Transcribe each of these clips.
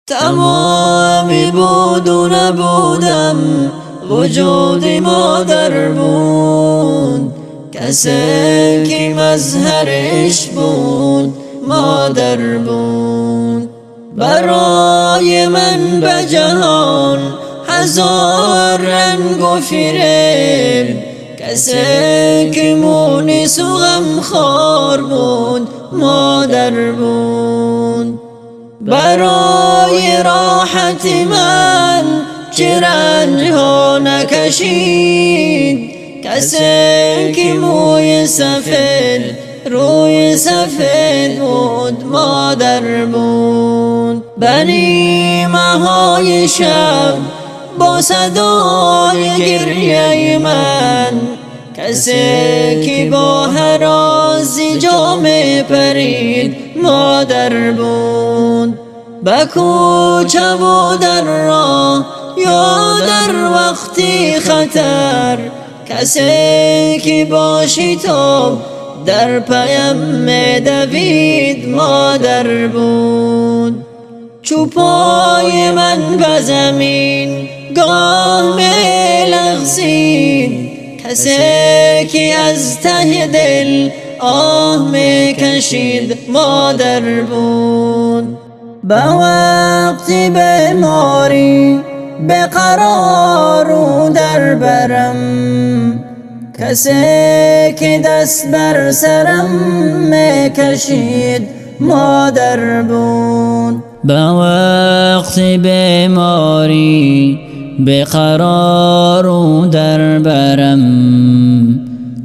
تمامی بود و نبودم، وجود مادر بود. کسی که مظهرش بود مادر بود. برای من به جهان هزار رنگ و فریب، کسی که مونس و غمخوار بود مادر بود. برای راحت من چه رنج ها نکشید، کسی که موی سفید روی سفید بود مادر بود. نیمه های شب با صدای گریه من، کسی که با هرازی جا می پرید مادر بود. به کوچه و در راه یا در وقتی خطر، کسی که با شتاب در پیم می دوید مادر بود. چو پای من به زمین گاه می لغزید، کسی که از ته دل آه می کشید مادر بود. به وقت بیماری به قرار و در برم، کسی که دست بر سرم می کشید مادر بود. به وقت بیماری به قرار و در برم،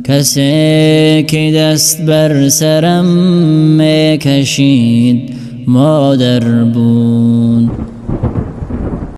کسی که دست بر سرم می کشید مادر بود.